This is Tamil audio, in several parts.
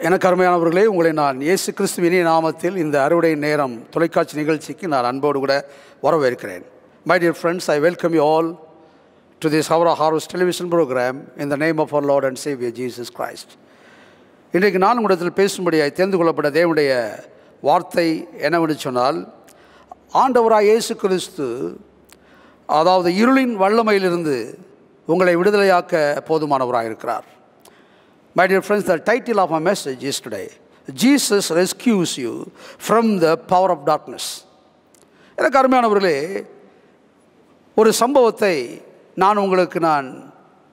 எனக்கு அருமையானவர்களே, உங்களை நான் இயேசு கிறிஸ்துவின் நாமத்தில் இந்த அறுவடை நேரம் தொலைக்காட்சி நிகழ்ச்சிக்கு நான் அன்போடு கூட வரவேற்கிறேன். My dear friends, I welcome you all to this Hour of Harvest television program in the name of our Lord and Savior Jesus Christ. இன்றைக்கு நான் உங்களிடத்தில் பேசும்படியாய் தேர்ந்து கொள்ளப்பட்ட தேவனுடைய வார்த்தை என்னவென்று சொன்னால், ஆண்டவராய் இயேசு கிறிஸ்து அதாவது இருளின் வல்லமையிலிருந்து உங்களை விடுதலையாக்க போதுமானவராக இருக்கிறார். My dear friends, the title of my message is today, Jesus rescues you from the power of darkness. எனக்கு அருமையானவர்களே, ஒரு சம்பவத்தை நான் உங்களுக்கு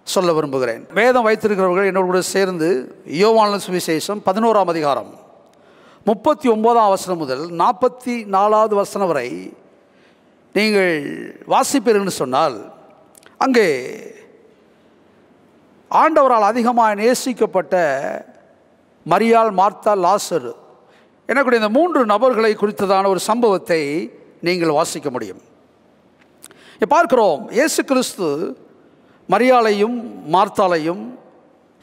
சொல்ல விரும்புகிறேன். வேதம் வைத்திருக்கிறவர்கள் என்னோடு கூட சேர்ந்து யோவான் சுவிசேஷம் 11ஆம் அதிகாரம் 39ஆம் வசனம் முதல் 44வது வசனம் வரை நீங்கள் வாசிப்பீர்கள் சொன்னால், அங்கே ஆண்டவரால் அதிகமாக நேசிக்கப்பட்ட மரியாள், மார்த்தாள், லாசரு எனக்குடைய இந்த 3 நபர்களை குறித்ததான ஒரு சம்பவத்தை நீங்கள் வாசிக்க முடியும். பார்க்கிறோம், இயேசு கிறிஸ்து மரியாளையும் மார்த்தாளையும்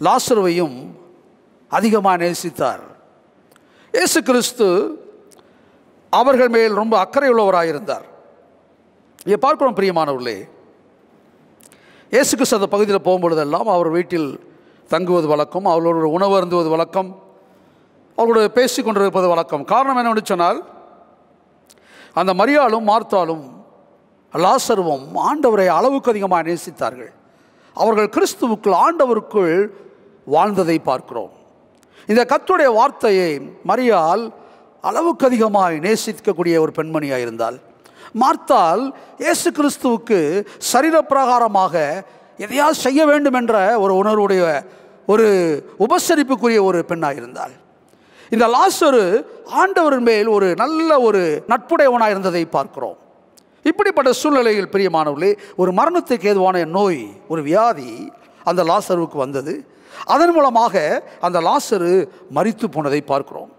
லாசருவையும் அதிகமாக நேசித்தார். இயேசு கிறிஸ்து அவர்கள் மேல் ரொம்ப அக்கறை உள்ளவராக இருந்தார். பார்க்கிறோம் பிரியமானவர்களே, இயேசு கிறிஸ்து அந்த பகுதியில் போகும்பொழுதெல்லாம் அவர் வீட்டில் தங்குவது வழக்கம், அவர்களோட உணவு அருந்துவது வழக்கம், அவர்களோட பேசி கொண்டிருப்பது வழக்கம். காரணம் என்னவென்று சொன்னால், அந்த மரியாளும் மார்த்தாளும் லாசருவும் ஆண்டவரை அளவுக்கு அதிகமாக நேசித்தார்கள். அவர்கள் கிறிஸ்துவுக்குள் ஆண்டவருக்குள் வாழ்ந்ததை பார்க்கிறோம். இந்த கர்த்தருடைய வார்த்தையை மரியாள் அளவுக்கு அதிகமாக நேசிக்கக்கூடிய ஒரு பெண்மணியாக இருந்தால், மார்த்தாள் இயேசு கிறிஸ்துவுக்கு சரீரப்பிரகாரமாக எதையாவது செய்ய வேண்டும் என்ற ஒரு உணர்வுடைய ஒரு உபசரிப்புக்குரிய ஒரு பெண்ணாக இருந்தாள். இந்த லாசரு ஆண்டவரின் மேல் ஒரு நல்ல ஒரு நட்புடையவனாக இருந்ததை பார்க்கிறோம். இப்படிப்பட்ட சூழ்நிலையில் பிரியமானவர்களே, ஒரு மரணத்துக்கு ஏதுவான நோய், ஒரு வியாதி அந்த லாசருவுக்கு வந்தது. அதன் மூலமாக அந்த லாசரு மரித்து போனதை பார்க்கிறோம்.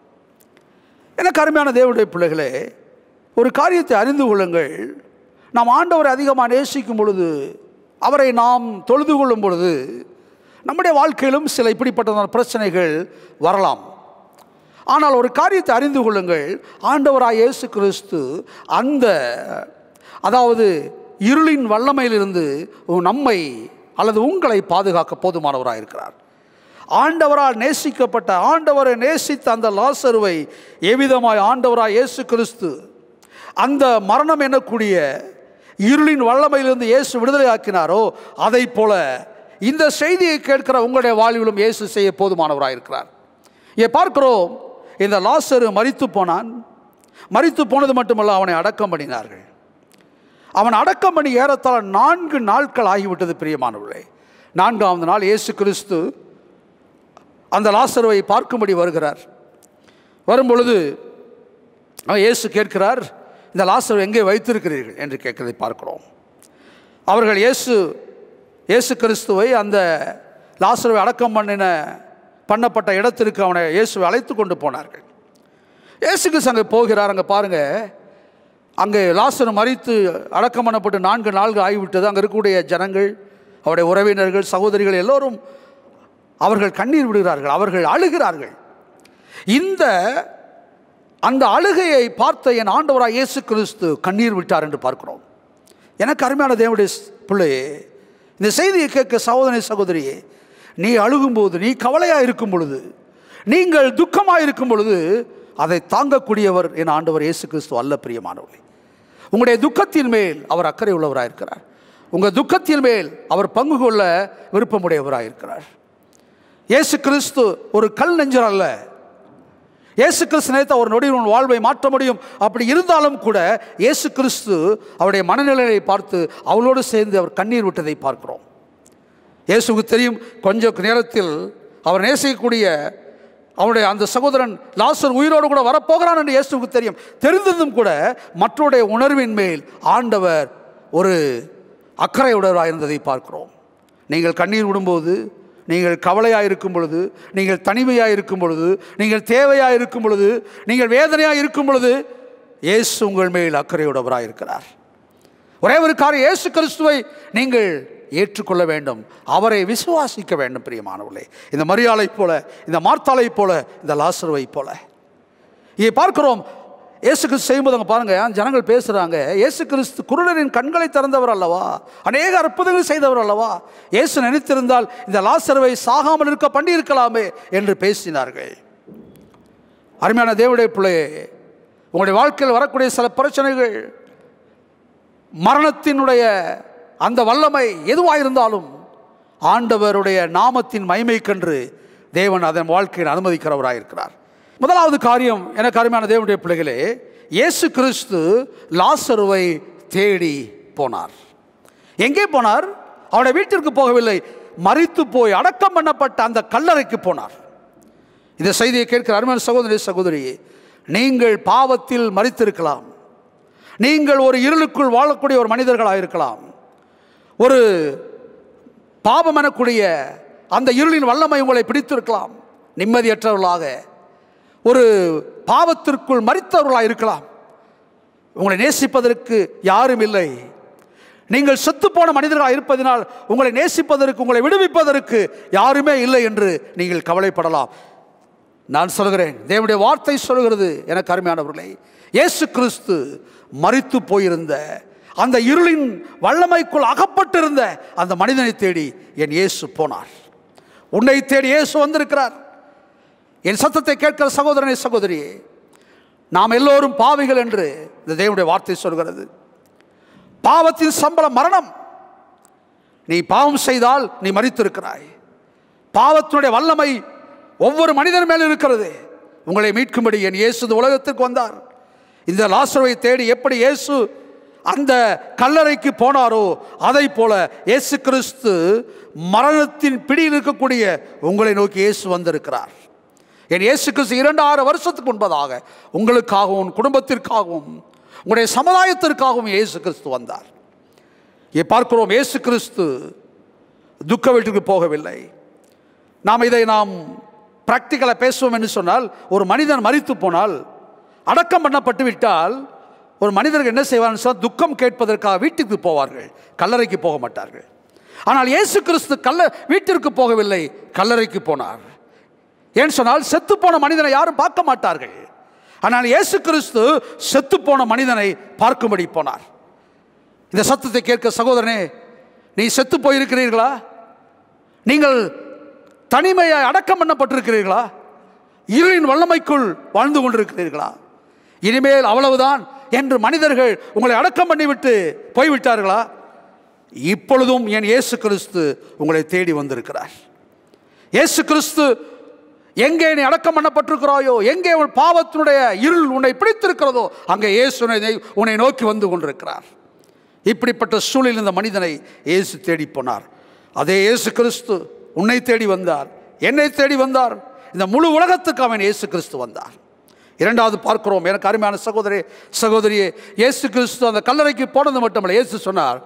எனக்கு அருமையான தேவனுடைய பிள்ளைகளே, ஒரு காரியத்தை அறிந்து கொள்ளுங்கள். நாம் ஆண்டவரை அதிகமாக நேசிக்கும் பொழுது, அவரை நாம் தொழுது கொள்ளும் பொழுது, நம்முடைய வாழ்க்கையிலும் சில இப்படிப்பட்ட பிரச்சனைகள் வரலாம். ஆனால் ஒரு காரியத்தை அறிந்து கொள்ளுங்கள், ஆண்டவராய் இயேசு கிறிஸ்து அதாவது இருளின் வல்லமையிலிருந்து நம்மை அல்லது உங்களை பாதுகாக்க போதுமானவராக இருக்கிறார். ஆண்டவரால் நேசிக்கப்பட்ட, ஆண்டவரை நேசித்த அந்த லாசருவை எவ்விதமாய் ஆண்டவராய் இயேசு கிறிஸ்து அந்த மரணம் என்னக்கூடிய இருளின் வல்லமையிலிருந்து இயேசு விடுதலை ஆக்கினாரோ, அதை போல இந்த செய்தியை கேட்கிற உங்களுடைய வாழ்விலும் இயேசு செய்ய போதுமானவராக இருக்கிறார். பார்க்கிறோம், இந்த லாசரு மரித்து போனான். மரித்து போனது மட்டுமல்ல, அவனை அடக்கம் பண்ணினார்கள். அவன் அடக்கம் பண்ணி ஏறத்தாழ 4 நாட்கள் ஆகிவிட்டது பிரியமானவர்களே. 4ஆவது நாள் இயேசு கிறிஸ்து அந்த லாசருவை பார்க்கும்படி வருகிறார். வரும்பொழுது இயேசு கேட்கிறார், இந்த லாசரு எங்கே வைத்திருக்கிறீர்கள் என்று கேட்கிறதை பார்க்கிறோம். அவர்கள் இயேசு கிறிஸ்துவை அந்த லாசருவை அடக்கம் பண்ணப்பட்ட இடத்திற்கு அவனை இயேசுவை அழைத்து கொண்டு போனார்கள். இயேசு கிறிஸ்து அங்கே போகிறார். அங்கே பாருங்கள், அங்கே லாசரு மரித்து அடக்கம் பண்ணப்பட்டு 4 நாள்கள் ஆகிவிட்டது. அங்கே இருக்கக்கூடிய ஜனங்கள், அவருடைய உறவினர்கள், சகோதரிகள் எல்லோரும் அவர்கள் கண்ணீர் விடுகிறார்கள், அவர்கள் அழுகிறார்கள். அந்த அழுகையை பார்த்த என் ஆண்டவராய் இயேசு கிறிஸ்து கண்ணீர் விட்டார் என்று பார்க்கிறோம். எனக்கு அருமையான தேவனுடைய பிள்ளையே, இந்த செய்தியை கேட்க சகோதரியே, நீ அழுகும்போது, நீ கவலையாக இருக்கும் பொழுது, நீங்கள் துக்கமாக இருக்கும் பொழுது, அதை தாங்கக்கூடியவர் என் ஆண்டவர் இயேசு கிறிஸ்து அல்ல பிரியமானவர்களே. உங்களுடைய துக்கத்தின் மேல் அவர் அக்கறை உள்ளவராக இருக்கிறார். உங்கள் துக்கத்தின் மேல் அவர் பங்கு கொள்ள விருப்பமுடையவராக இருக்கிறார். இயேசு கிறிஸ்து ஒரு கல் நெஞ்சர் அல்ல. இயேசு கிறிஸ்து நினைத்த ஒரு நொடியின் வாழ்வை மாற்ற முடியும். அப்படி இருந்தாலும் கூட இயேசு கிறிஸ்து அவருடைய மனநிலையை பார்த்து அவளோடு சேர்ந்து அவர் கண்ணீர் விட்டதை பார்க்கிறோம். இயேசுக்கு தெரியும், கொஞ்ச நேரத்தில் அவர் நேசிக்கக்கூடிய அவருடைய அந்த சகோதரன் லாசர் உயிரோடு கூட வரப்போகிறான் என்று இயேசுக்கு தெரியும். தெரிந்ததும் கூட மற்றவருடைய உணர்வின் மேல் ஆண்டவர் ஒரு அக்கறையுடையவராக இருந்ததை பார்க்கிறோம். நீங்கள் கண்ணீர் விடும்போது, நீங்கள் கவலையாக இருக்கும் பொழுது, நீங்கள் தனிமையாக இருக்கும் பொழுது, நீங்கள் தேவையாக இருக்கும் பொழுது, நீங்கள் வேதனையாக இருக்கும் பொழுது, இயேசு உங்கள் மேல் அக்கறையுடையவராக இருக்கிறார். ஒரே ஒரு காரியம், இயேசு கிறிஸ்துவை நீங்கள் ஏற்றுக்கொள்ள வேண்டும், அவரை விசுவாசிக்க வேண்டும். பிரியமானவர்களே, இந்த மரியாளை போல, இந்த மார்த்தாளை போல, இந்த லாசருவை போல இங்கே பார்க்கிறோம். இயேசு கிறிஸ்து செய்யும்போது அங்கே பாருங்க, ஜனங்கள் பேசுகிறாங்க, இயேசு கிறிஸ்து குருடரின் கண்களை திறந்தவர் அல்லவா, அநேக அற்புதங்கள் செய்தவர் அல்லவா, இயேசு நினைத்திருந்தால் இந்த லாசருவை சாகாமல் இருக்க பண்ணியிருக்கலாமே என்று பேசினார்கள். அருமையான தேவனுடைய பிள்ளையே, உங்களுடைய வாழ்க்கையில் வரக்கூடிய சில பிரச்சனைகள், மரணத்தினுடைய அந்த வல்லமை எதுவாக இருந்தாலும் ஆண்டவருடைய நாமத்தின் மகிமைக்கென்று தேவன் அதன் வாழ்க்கையில் அனுமதிக்கிறவராயிருக்கிறார். முதலாவது காரியம், எனக்கு அருமையான தேவனுடைய பிள்ளைகளே, இயேசு கிறிஸ்து லாசருவை தேடி போனார். எங்கே போனார்? அவருடைய வீட்டிற்கு போகவில்லை, மரித்து போய் அடக்கம் பண்ணப்பட்ட அந்த கல்லறைக்கு போனார். இந்த செய்தியை கேட்கிற அருமையான சகோதரி சகோதரியே, நீங்கள் பாவத்தில் மரித்திருக்கலாம், நீங்கள் ஒரு இருளுக்குள் வாழக்கூடிய ஒரு மனிதர்களாக இருக்கலாம், ஒரு பாவம் எனக்கூடிய அந்த இருளின் வல்லமை உங்களை பிடித்திருக்கலாம், நிம்மதியற்றவர்களாக ஒரு பாவத்திற்குள் மரித்தவர்களாக இருக்கலாம், உங்களை நேசிப்பதற்கு யாரும் இல்லை, நீங்கள் செத்துப்போன மனிதர்களாக இருப்பதனால் உங்களை நேசிப்பதற்கு, உங்களை விடுவிப்பதற்கு யாருமே இல்லை என்று நீங்கள் கவலைப்படலாம். நான் சொல்கிறேன், தேவனுடைய வார்த்தை சொல்கிறது, எனக்கு அருமையானவர்களே, இயேசு கிறிஸ்து மரித்து போயிருந்த அந்த இருளின் வல்லமைக்குள் அகப்பட்டிருந்த அந்த மனிதனை தேடி என் இயேசு போனார். உன்னை தேடி இயேசு வந்திருக்கிறார். என் சத்தத்தை கேட்கிற சகோதரனே சகோதரியே, நாம் எல்லோரும் பாவிகள் என்று இந்த தேவனுடைய வார்த்தை சொல்கிறது. பாவத்தின் சம்பளம் மரணம். நீ பாவம் செய்தால் நீ மரித்திருக்கிறாய். பாவத்தினுடைய வல்லமை ஒவ்வொரு மனிதன் மேலும் இருக்கிறது. உங்களை மீட்கும்படி என் இயேசு இந்த உலகத்திற்கு வந்தார். இந்த லாசருவை தேடி எப்படி இயேசு அந்த கல்லறைக்கு போனாரோ அதை போல இயேசு கிறிஸ்து மரணத்தின் பிடியில் இருக்கக்கூடிய உங்களை நோக்கி இயேசு வந்திருக்கிறார். என் இயேசு கிறிஸ்து 2,000 வருஷத்துக்கு முன்பதாக உங்களுக்காகவும் குடும்பத்திற்காகவும் உங்களுடைய சமுதாயத்திற்காகவும் இயேசு கிறிஸ்து வந்தார். பார்க்கிறோம், இயேசு கிறிஸ்து துக்க வீட்டுக்கு போகவில்லை. நாம் பிராக்டிக்கலாக பேசுவோம் என்று சொன்னால், ஒரு மனிதன் மரித்து போனால், அடக்கம் பண்ணப்பட்டு விட்டால், ஒரு மனிதர்கள் என்ன செய்வார்னு சொன்னால் துக்கம் கேட்பதற்காக வீட்டுக்கு போவார்கள், கல்லறைக்கு போக மாட்டார்கள். ஆனால் இயேசு கிறிஸ்து வீட்டிற்கு போகவில்லை, கல்லறைக்கு போனார். ஏன்னு சொன்னால் செத்துப்போன மனிதனை யாரும் பார்க்க மாட்டார்கள். ஆனால் இயேசு கிறிஸ்து செத்துப்போன மனிதனை பார்க்கும்படி போனார். இந்த சத்தத்தை கேட்க சகோதரனே, நீ செத்து போயிருக்கிறீர்களா? நீங்கள் தனிமையை அடக்கம் பண்ணப்பட்டிருக்கிறீர்களா? இருளின் வல்லமைக்குள் வாழ்ந்து கொண்டிருக்கிறீர்களா? இனிமேல் அவ்வளவுதான் என்று மனிதர்கள் உங்களை அடக்கம் பண்ணிவிட்டு போய்விட்டார்களா? இப்பொழுதும் என் இயேசு கிறிஸ்து உங்களை தேடி வந்திருக்கிறார். இயேசு கிறிஸ்து எங்கே நீ அடக்கம் பண்ணப்பட்டிருக்கிறாயோ, எங்கே உன் பாவத்தினுடைய இருள் உன்னை பிடித்திருக்கிறதோ, அங்கே இயேசு உன்னை நோக்கி வந்து கொண்டிருக்கிறார். இப்படிப்பட்ட சூழலில் இந்த மனிதனை இயேசு தேடி போனார். அதே இயேசு கிறிஸ்து உன்னை தேடி வந்தார், என்னை தேடி வந்தார். இந்த முழு உலகத்துக்கு அவன் இயேசு கிறிஸ்து வந்தார். இரண்டாவது பார்க்கிறோம், எனக்கு அருமையான சகோதரியே, இயேசு கிறிஸ்து அந்த கல்லறைக்கு போனது மட்டுமல்ல, இயேசு சொன்னார்,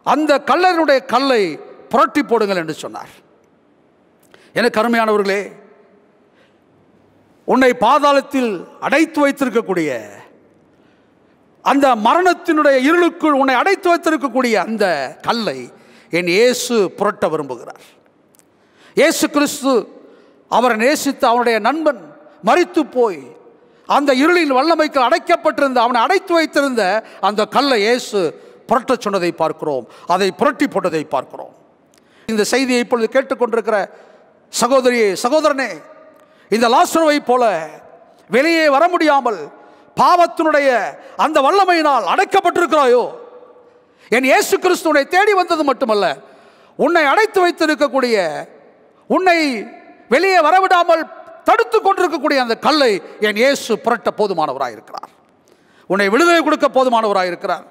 அந்த கல்லறையுடைய கல்லை புரட்டி போடுங்கள் என்று சொன்னார். எனக்கு அருமையானவர்களே, உன்னை பாதாளத்தில் அடைத்து வைத்திருக்கக்கூடிய அந்த மரணத்தினுடைய இருளுக்குள் உன்னை அடைத்து வைத்திருக்கக்கூடிய அந்த கல்லை என் இயேசு புரட்ட விரும்புகிறார். இயேசு கிறிஸ்து அவரை நேசித்த அவனுடைய நண்பன் மரித்து போய் அந்த இருளின் வல்லமைக்கு அடைக்கப்பட்டிருந்த, அவனை அடைத்து வைத்திருந்த அந்த கல்லை இயேசு புரட்ட சொன்னதை பார்க்கிறோம், அதை புரட்டி போட்டதை பார்க்கிறோம். இந்த செய்தியை இப்பொழுது கேட்டுக்கொண்டிருக்கிற சகோதரியே சகோதரனே, இந்த லாசருவை போல வெளியே வர முடியாமல் பாவத்தினுடைய அந்த வல்லமையினால் அடைக்கப்பட்டிருக்கிறாயோ, என் இயேசு கிறிஸ்து உன்னை தேடி வந்தது மட்டுமல்ல, உன்னை அடைத்து வைத்திருக்கக்கூடிய, உன்னை வெளியே வரவிடாமல் தடுத்து கொண்டிருக்கக்கூடிய அந்த கல்லை என் இயேசு புரட்ட போதுமானவராக இருக்கிறார். உன்னை விடுதலை கொடுக்க போதுமானவராக இருக்கிறார்.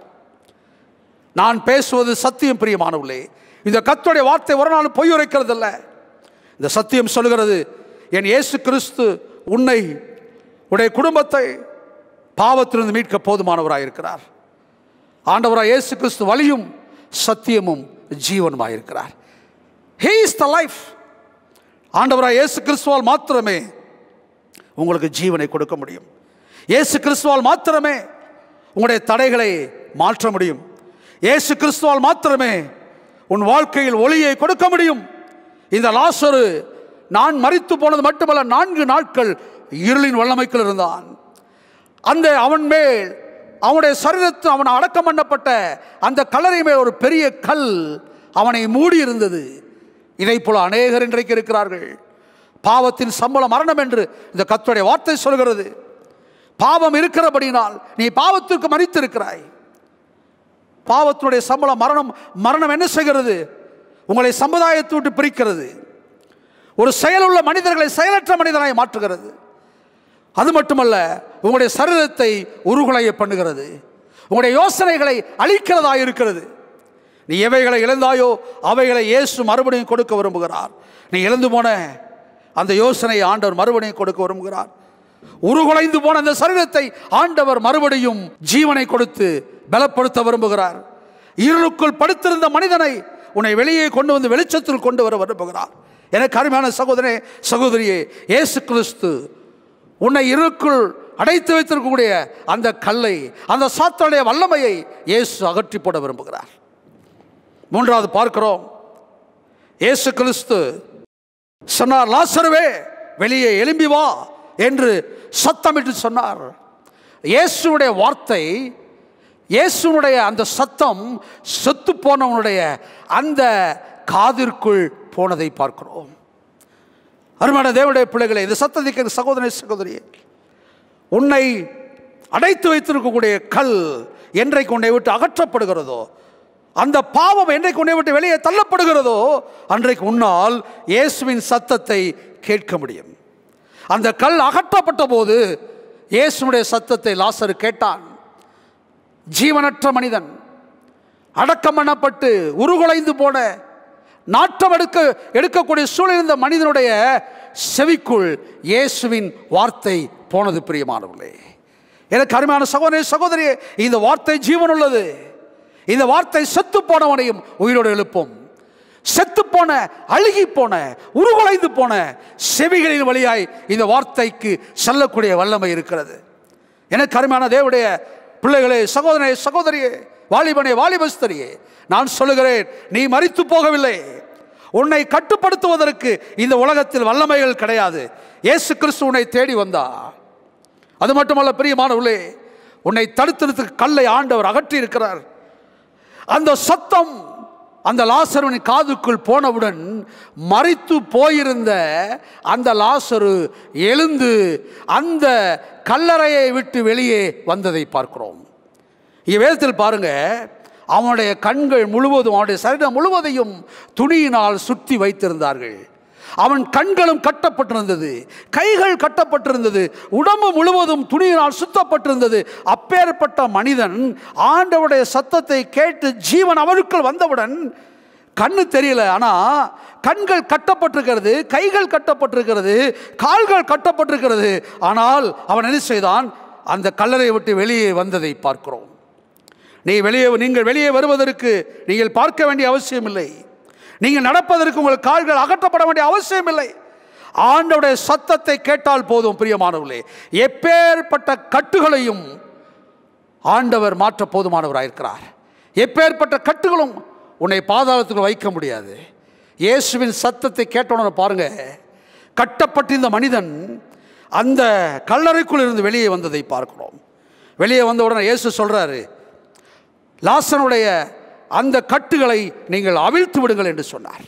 நான் பேசுவது சத்தியம் பிரியமானவர்களே. இந்த கர்த்தருடைய வார்த்தை ஒரு நாள் பொய் உரைக்கிறது அல்ல. இந்த சத்தியம் சொல்கிறது, என் இயேசு கிறிஸ்து உன்னை, உடைய குடும்பத்தை பாவத்திலிருந்து மீட்க போதுமானவராக இருக்கிறார். ஆண்டவராக இயேசு கிறிஸ்து வழியும் சத்தியமும் ஜீவனுமாக இருக்கிறார். He is the life. ஆண்டவராக இயேசு கிறிஸ்துவால் மாத்திரமே உங்களுக்கு ஜீவனை கொடுக்க முடியும். இயேசு கிறிஸ்துவால் மாத்திரமே உங்களுடைய தடைகளை மாற்ற முடியும். இயேசு கிறிஸ்துவால் மாத்திரமே உன் வாழ்க்கையில் ஒளியை கொடுக்க முடியும். இந்த லாசரு நான் மரித்து போனது மட்டுமல்ல, 4 நாட்கள் இருளின் வல்லமைக்குள் இருந்தான். அந்த அவன் மேல், அவனுடைய சரீரத்தில் அவன் அடக்கம் பண்ணப்பட்ட அந்த கல்லறை மேல் ஒரு பெரிய கல் அவனை மூடி இருந்தது. இதை போல அநேகர் இன்றைக்கு இருக்கிறார்கள். பாவத்தின் சம்பளம் மரணம் என்று இந்த கர்த்தருடைய வார்த்தை சொல்கிறது. பாவம் இருக்கிறபடினால் நீ பாவத்திற்கு மரித்திருக்கிறாய். பாவத்தினுடைய சம்பளம் மரணம். மரணம் என்ன செய்கிறது? உங்களை சமுதாயத்தை விட்டு பிரிக்கிறது. ஒரு செயலுள்ள மனிதர்களை செயலற்ற மனிதனாய் மாற்றுகிறது. அது மட்டுமல்ல, உங்களுடைய சரீரத்தை உருகுலைய பண்ணுகிறது. உங்களுடைய யோசனைகளை அழிக்கிறதா இருக்கிறது. நீ எவைகளை இழந்தாயோ அவைகளை இயேசு மறுபடியும் கொடுக்க விரும்புகிறார். நீ இழந்து போன அந்த யோசனையை ஆண்டவர் மறுபடியும் கொடுக்க விரும்புகிறார். உருகுலைந்து போன அந்த சரீரத்தை ஆண்டவர் மறுபடியும் ஜீவனை கொடுத்து பலப்படுத்த விரும்புகிறார். இருளுக்குள் படுத்திருந்த மனிதனை உன்னை வெளியே கொண்டு வந்து வெளிச்சத்தில் கொண்டு வர விரும்புகிறார். எனக்கு அருமையான சகோதரனே, சகோதரியே, இயேசு கிறிஸ்து உன்னை இருளுக்குள் அடைத்து வைத்திருக்கக்கூடிய அந்த கல்லை, அந்த சாத்தானுடைய வல்லமையை இயேசு அகற்றி போட விரும்புகிறார். மூன்றாவது பார்க்கிறோம், இயேசு கிறிஸ்து சொன்னார், லாசருவே வெளியே எழும்பி வா என்று சத்தமிட்டு சொன்னார். இயேசுடைய வார்த்தை, இயேசுடைய அந்த சத்தம் செத்து போனவனுடைய அந்த காதிற்குள் போனதை பார்க்கிறோம். அருமையான தேவனுடைய பிள்ளைகளை, இந்த சத்தத்திற்கு சகோதரனே, சகோதரியே, உன்னை அடைத்து வைத்திருக்கக்கூடிய கல் என்றைக்கு உன்னை விட்டு அகற்றப்படுகிறதோ, அந்த பாவம் என்றைக்கு உன்னை விட்டு வெளியே தள்ளப்படுகிறதோ, அன்றைக்கு உன்னால் இயேசுவின் சத்தத்தை கேட்க முடியும். அந்த கல் அகற்றப்பட்ட போது இயேசுடைய சத்தத்தை லாசரு கேட்டான். ஜீவனற்ற மனிதன், அடக்கம் பண்ணப்பட்டு உருகுலைந்து போன, நாட்டம் எடுக்கக்கூடிய சூழல் இருந்த மனிதனுடைய செவிக்குள் இயேசுவின் வார்த்தை போனது. பிரியமானவர்களே, எனக்கு அருமையான சகோதரனே, சகோதரியே, இந்த வார்த்தை ஜீவன் உள்ளது. இந்த வார்த்தை செத்து போனவனையும் உயிரோடு எழுப்பும். செத்து போன, அழுகி போன, உருகுலைந்து போன செவிகளின் வழியாய் இந்த வார்த்தைக்கு செல்லக்கூடிய வல்லமை இருக்கிறது. எனக்கு அருமையான தேவனுடைய பிள்ளைகளே, சகோதரனே, சகோதரியே, வாலிபனே, வாலிபஸ்தரியே, நான் சொல்லுகிறேன், நீ மரித்து போகவில்லை. உன்னை கட்டுப்படுத்துவதற்கு இந்த உலகத்தில் வல்லமைகள் கிடையாது. இயேசு கிறிஸ்து உன்னை தேடி வந்தார். அது மட்டுமல்ல பிரியமானவர்களே, உன்னை தடுத்திருக்க கல்லை ஆண்டவர் அகற்றி இருக்கிறார். அந்த சத்தம் அந்த லாசருவின் காதுக்குள் போனவுடன் மரித்து போயிருந்த அந்த லாசரு எழுந்து அந்த கல்லறையை விட்டு வெளியே வந்ததை பார்க்கிறோம். வேதத்தில் பாருங்க, அவனுடைய கண்கள் முழுவதும், அவனுடைய சரீரம் முழுவதையும் துணியினால் சுற்றி வைத்திருந்தார்கள். அவன் கண்களும் கட்டப்பட்டிருந்தது, கைகள் கட்டப்பட்டிருந்தது, உடம்பு முழுவதும் துணியினால் சுத்தப்பட்டிருந்தது. அப்பேற்பட்ட மனிதன் ஆண்டவருடைய சத்தத்தை கேட்டு ஜீவன் அவனுக்குள் வந்தவுடன், கண்ணு தெரியல, ஆனா கண்கள் கட்டப்பட்டிருக்கிறது, கைகள் கட்டப்பட்டிருக்கிறது, கால்கள் கட்டப்பட்டிருக்கிறது. ஆனால் அவன் என்ன செய்தான்? அந்த கல்லறையை விட்டு வெளியே வந்ததை பார்க்கிறோம். நீங்கள் வெளியே வருவதற்கு நீங்கள் பார்க்க வேண்டிய அவசியம் இல்லை. நீங்கள் நடப்பதற்கு உங்கள் கால்கள் அகற்றப்பட வேண்டிய அவசியம் இல்லை. ஆண்டவருடைய சத்தத்தை கேட்டால் போதும். பிரியமானவர்களே, எப்பேற்பட்ட கட்டுகளையும் ஆண்டவர் மாற்ற போதுமானவராயிருக்கிறார். எப்பேற்பட்ட கட்டுகளும் உன்னை பாதாளத்துக்கு வைக்க முடியாது. இயேசுவின் சத்தத்தை கேட்டோன்னு பாருங்க, கட்டப்பட்டிருந்த மனிதன் அந்த கல்லறைக்குள் இருந்து வெளியே வந்ததை பார்க்கிறோம். வெளியே வந்த உடனே இயேசு சொல்றாரு, லாசனுடைய அந்த கட்டுகளை நீங்கள் அவிழ்த்து விடுங்கள் என்று சொன்னார்.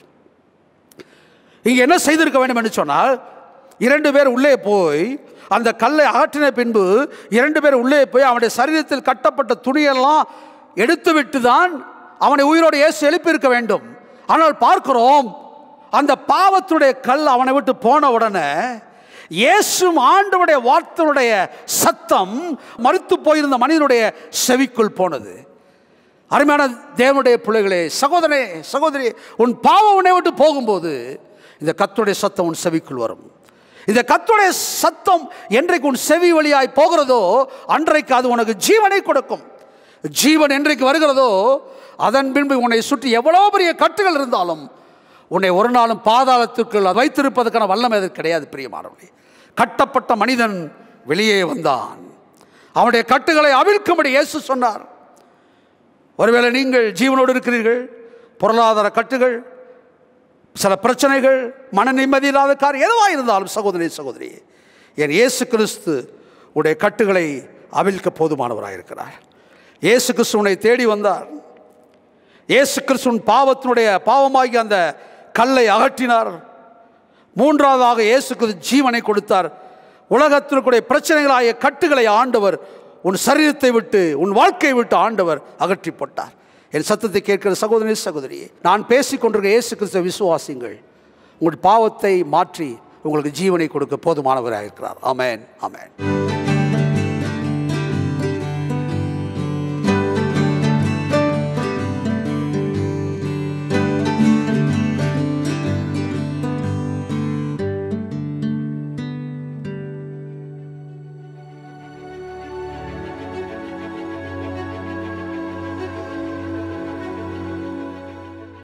இங்கே என்ன செய்திருக்க வேண்டும் என்று சொன்னால், 2 பேர் உள்ளே போய் அந்த கல்லை அகற்றின பின்பு 2 பேர் உள்ளே போய் அவனுடைய சரீரத்தில் கட்டப்பட்ட துணியெல்லாம் எடுத்துவிட்டு தான் அவனை உயிரோடு இயேசு எழுப்பியிருக்க வேண்டும். ஆனால் பார்க்கிறோம், அந்த பாவத்துடைய கல் அவனை விட்டு போன உடனே இயேசு ஆண்டவருடைய வார்த்தையுடைய சத்தம் மரித்து போயிருந்த மனிதனுடைய செவிக்குள் போனது. அருமையான தேவனுடைய பிள்ளைகளே, சகோதரனே, சகோதரி, உன் பாவம் உன்னை விட்டு போகும்போது இந்த கர்த்தருடைய சத்தம் உன் செவிக்குள் வரும். இந்த கர்த்தருடைய சத்தம் என்றைக்கு உன் செவி வழியாய் போகிறதோ அன்றைக்கு அது உனக்கு ஜீவனை கொடுக்கும். ஜீவன் என்றைக்கு வருகிறதோ அதன் பின்பு உன்னை சுற்றி எவ்வளோ பெரிய கட்டுகள் இருந்தாலும் உன்னை ஒரு நாளும் பாதாளத்திற்குள் வைத்திருப்பதற்கான வல்லமை அது கிடையாது. பிரியமானவர்களே, கட்டப்பட்ட மனிதன் வெளியே வந்தான். அவனுடைய கட்டுகளை அவிழ்க்கும்படி இயேசு சொன்னார். ஒருவேளை நீங்கள் ஜீவனோடு இருக்கிறீர்கள், பொருளாதார கட்டுகள், சில பிரச்சனைகள், மன நிம்மதி இல்லாத காரியம் எதுவாக இருந்தாலும் சகோதரி சகோதரி, என் இயேசு கிறிஸ்து உடைய கட்டுகளை அவிழ்க்க போதுமானவராக இருக்கிறார். இயேசு கிறிஸ்துவனை தேடி வந்தார். இயேசு கிறிஸ்துவின் பாவமாகி அந்த கல்லை அகற்றினார். மூன்றாவதாக இயேசு கிறிஸ்து ஜீவனை கொடுத்தார். உலகத்திற்குடைய பிரச்சனைகளாகிய கட்டுகளை ஆண்டவர் உன் சரீரத்தை விட்டு, உன் வாழ்க்கையை விட்டு ஆண்டவர் அகற்றி போட்டார். என் சத்தத்தை கேட்கிற சகோதரி சகோதரியே, நான் பேசிக்கொண்டிருக்க இயேசு கிறிஸ்துவை விசுவாசிங்கள். உங்கள் பாவத்தை மாற்றி உங்களுக்கு ஜீவனை கொடுக்க போதுமானவராக இருக்கிறார். ஆமென், ஆமென்.